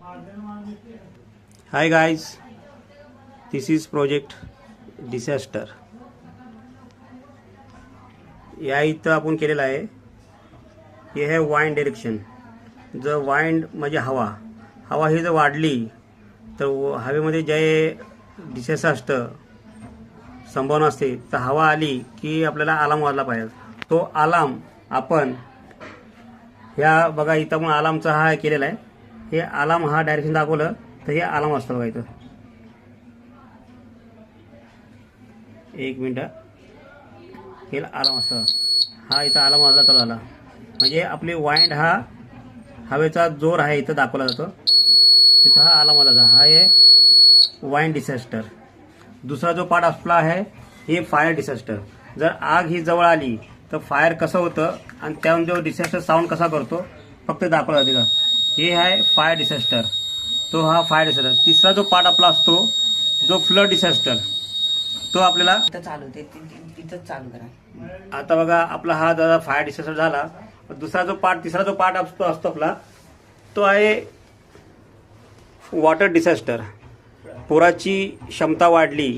Hi guys, this is project disaster. या इथं आपण केलेलं आहे. हे आहे वाइंड डायरेक्शन. जर वाइंड म्हणजे हवा ही जर वाढली तर हवेमध्ये जे डिसास्टर असतं संभावना असते, तर हवा आली की आपल्याला अलार्म वाजला पाहिजे. तो अलार्म आपण ह्या बघा इथं आपण अलार्मचा हा केलेला आहे. हे अलार्म हा डायरेक्शन दाखवलं तर हे अलार्म असतं बघा इथं. एक मिनिट, हे अलार्म असतं. हा इथं अलार्म वाजला चालू झाला म्हणजे आपली वाइंड हा हवेचा जोर आहे इथं दाखवला जातो. तिथं हा अलार्म वाजला. हा आहे वाइंड डिसास्टर. दुसरा जो पार्ट आपला आहे हे फायर डिसास्टर. जर आग ही जवळ आली तर फायर कसं होतं आणि त्याहून जो डिसास्टर साऊंड कसा करतो फक्त दाखवला जाते का. हे आहे फायर डिसास्टर. तो हा फायर डिसास्टर. तिसरा जो पार्ट आपला असतो जो फ्लड डिसास्टर, तो आपल्याला तिथं चालू करा. आता बघा आपला हा जरा फायर डिसास्टर झाला. तिसरा जो पार्ट असतो आपला तो आहे वॉटर डिसास्टर. पुराची क्षमता वाढली,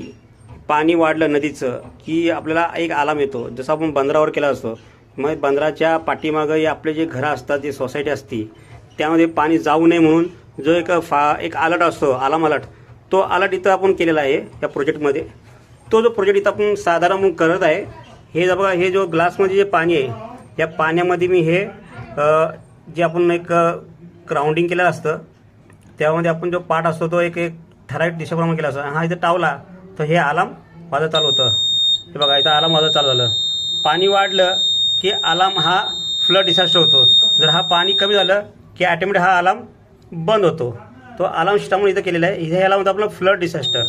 पाणी वाढलं नदीचं की आपल्याला एक अलार्म येतो. जसं आपण बंदरावर केला असतो. मग बंदराच्या पाठीमागं आपले जे घरं असतात, जे सोसायटी असती, त्यामध्ये पाणी जाऊ नये म्हणून जो एक अलर्ट असतो, अलार्म अलर्ट, तो अलर्ट इथं आपण केलेला आहे या प्रोजेक्टमध्ये. तो जो प्रोजेक्ट इथं आपण साधारण करत आहे. हे बघा, हे जो ग्लासमध्ये जे पाणी आहे या पाण्यामध्ये मी हे जे आपण एक ग्राउंडिंग केलेलं असतं त्यामध्ये आपण जो पार्ट असतो तो एक ठराविक दिशेप्रमाणे केला असतो. हा इथं टावला तर हे अलार्म वाजत चालू होतं. हे बघा इथं अलार्म वाजत चालू झालं. पाणी वाढलं की अलार्म हा फ्लड डिसास्टर होतो. जर हा पाणी कमी झालं की ऑटोमॅटिक हा अलार्म बंद होतो. तो अलार्म सिस्टम इथं केलेला आहे. इथे याला म्हणतो आपलं फ्लड डिसास्टर.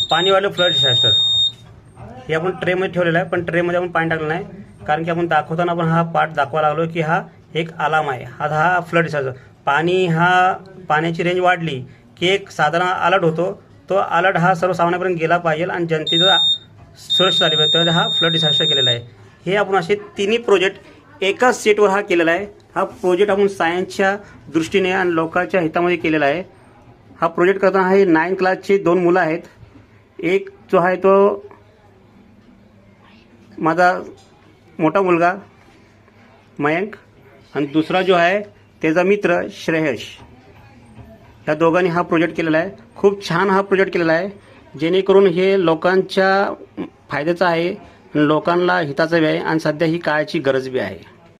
पाणी वाढलं फ्लड डिसास्टर. हे आपण ट्रेमध्ये ठेवलेलं आहे, पण ट्रेमध्ये आपण पाणी टाकलं नाही कारण की आपण दाखवताना आपण हा पार्ट दाखवा लागलो की हा एक अलार्म आहे. हा फ्लड डिसास्टर. पाण्याची रेंज वाढली की एक साधारण अलर्ट होतो. तो अलर्ट हा सर्वसामान्यांपर्यंत गेला पाहिजे आणि जनतेचा सुरक्षा झाली पाहिजे. त्यामुळे हा फ्लड डिसास्टर केलेला आहे. हे आपण असे तिन्ही प्रोजेक्ट एकाच सेटवर हा केलेला आहे. हा प्रोजेक्ट आपण सायन्सच्या दृष्टीने आणि लोकांच्या हितामध्ये केलेला आहे. हा प्रोजेक्ट करताना हे 9th क्लासचे 2 मुलं आहेत. एक जो आहे तो माझा मोठा मुलगा मयंक आणि दुसरा जो आहे त्याचा मित्र श्रेयश. या दोघांनी हा प्रोजेक्ट केलेला आहे. खूप छान हा प्रोजेक्ट केलेला आहे जेणेकरून हे लोकांच्या फायद्याचं आहे, लोकांना हिताचं बी आहे आणि सध्या ही काळाची गरज बी आहे.